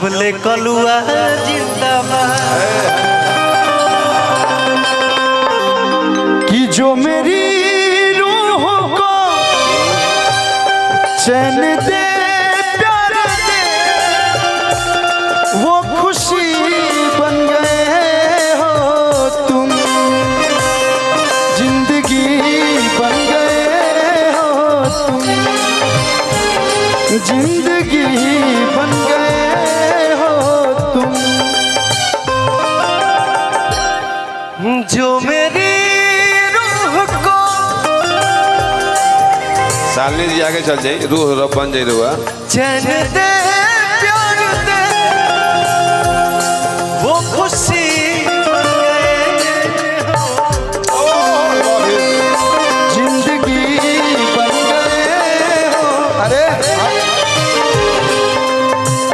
बोले कलुआ जिंदाबाद कि जो मेरी रूह को चैन दे प्यार दे वो खुशी बन गए हो तुम, जिंदगी बन गए हो तुम, जिंदगी बन गए जो मेरी रूह को। सालनी जी आगे चल जाए, रूह रब बन जाए रुआ चैन दे प्यार दे वो खुशी जिंदगी बन गए हो। अरे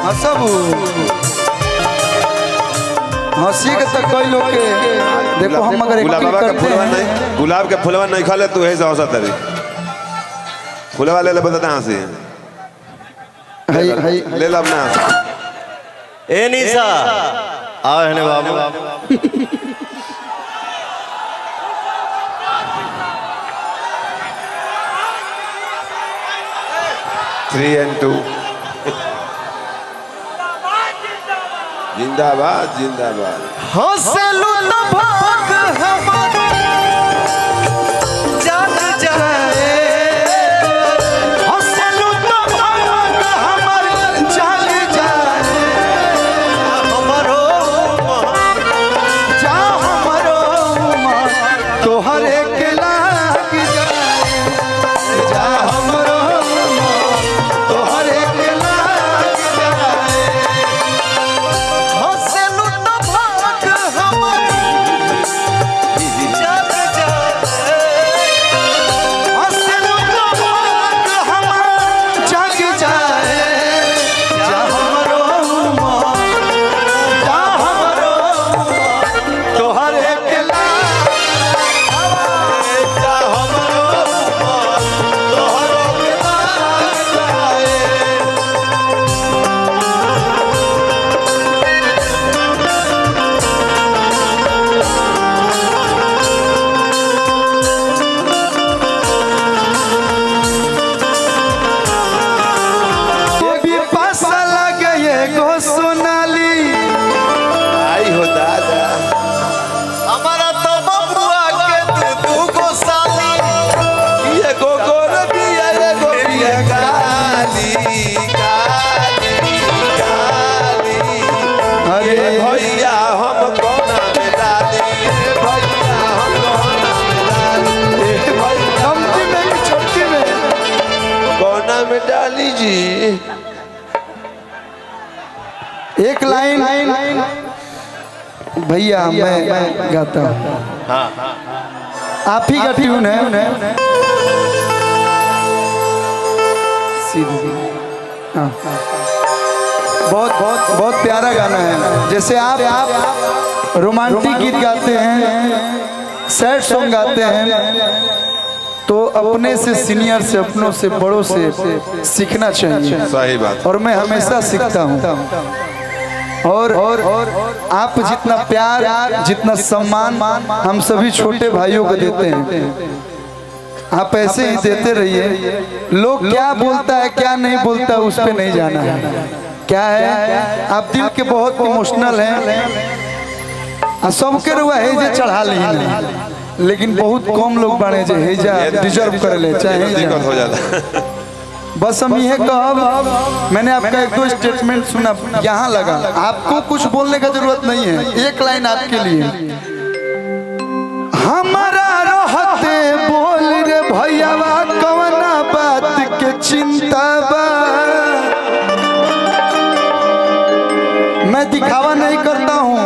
हंसबू हंसी के तक कई लोग के देखो हम अगर करते हैं गुलाब के फुलवा नहीं खा ले तू है हंसा तरी फुलवा ले बताता हंसी ले ला अपना ए निशा आओ है बाबू 3 and 2 जिंदाबाद जिंदाबाद हंसलू तो भाग हमारा जाग जाए, हंसलू तो भाग हमारा जाग जाए, हमारो जा हमारो तोहर एक लाग जाए, जा हमारो तोहर एक लाग जाए। हंसलू तो भाग हमारा जाग जाए, हंसलू तो भाग हमारा जाग जाए, जा हमारो जा हमारो तोहर एक लाग जा हमारो तोहरो के लाग जाए। भी पासा लगे ये गो सोनाली। आई हो दादा हमारा तो बबुआ के तू को साली ये गोगोर दिया ये गोरिया काली काली काली अरे भैया हम कोना में डाली भैया हम कोना में डाली भैया कमती में कि छोटी में कोना में डाली जी एक लाइन भैया मैं गाता हूँ। आप ही का ट्यून है सीधी हाँ। बहुत बहुत बहुत प्यारा गाना है। जैसे आप रोमांटिक गीत गाते हैं, सैड सॉन्ग गाते हैं, तो अपने से सीनियर से अपनों से बड़ों से सीखना चाहिए। सही बात और मैं हमेशा सीखता हूँ। और आप जितना प्यार जितना सम्मान हम सभी छोटे भाइयों को देते हैं, आप ऐसे ही देते रहिए। लोग क्या बोलता है क्या नहीं बोलता है उस पे नहीं जाना है। क्या है आप दिल के बहुत इमोशनल हैं, सबके रुआ हेजा चढ़ा ली नहीं, लेकिन बहुत कम लोग बने जो हेजा डिजर्व कर ले चाहे दिक्कत हो जाता बस हम ये कहब, मैंने आपका एक दो स्टेटमेंट सुना यहाँ लगा, आपको कुछ बोलने का जरूरत नहीं है। एक लाइन आपके लिए, हमारा रहते बोल रे भैयावा कवना बात के चिंता बा। मैं दिखावा नहीं करता हूँ,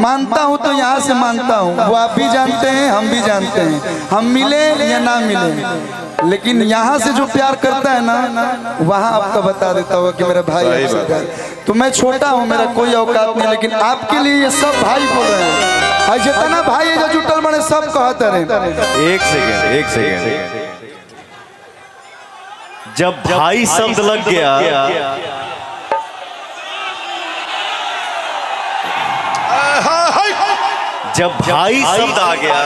मानता हूँ तो यहाँ से मानता हूँ। वो आप भी जानते हैं हम भी जानते हैं, हम मिले या ना मिले, लेकिन यहाँ से जो प्यार करता है ना वहाँ आपका बता देता होगा कि मेरा भाई आपसे प्यार। तो मैं छोटा हूँ, मेरा कोई औकात नहीं, लेकिन आपके लिए ये सब भाई बोल रहे हैं। और जितना भाई है जो जुटल बने सब कहते रहे। एक सेकेंड जब भाई शब्द लग गया जब भाई शब्द आ गया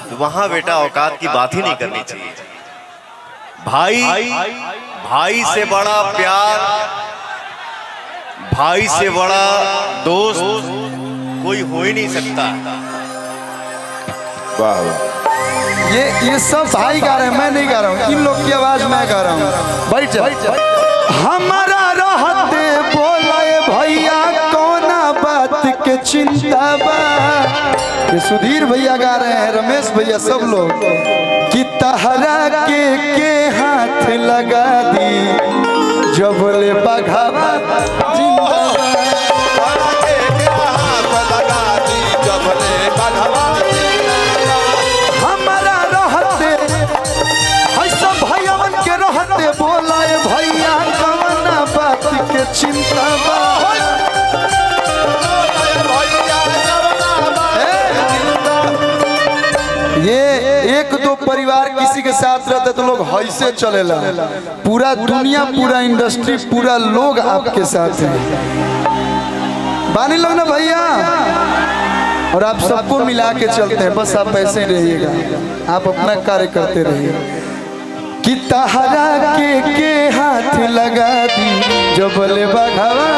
तो वहां बेटा औकात की बात ही नहीं करनी चाहिए। भाई से बड़ा प्यार, भाई से बड़ा दोस्त कोई हो ही नहीं सकता। वाह वाह। ये सब भाई गा रहे हैं, मैं नहीं गा रहा हूँ। इन लोग की आवाज मैं गा रहा हूँ। बैठ जा। हमारा रहते बोले भैया कोना बात के चिंता बा। ये सुधीर भैया गा रहे हैं, रमेश भैया, सब लोग। कि तहरा के हाथ लगा दी जब ले बघावा जिंदाबाद। हमारा रहते ऐसा भैयावन के रहते बोला भैया कवना बात के चिंता बा। ये एक दो परिवार किसी के साथ रहते तो लोग ऐसे चलेला। पूरा दुनिया, पूरा इंडस्ट्री, पूरा लोग आपके साथ है। बानी लोग ना भैया, और आप सबको मिला के चलते हैं। बस आप ऐसे रहिएगा, आप अपना कार्य करते रहिए। कि तहरा के हाथ लगा दी जब ले बघावा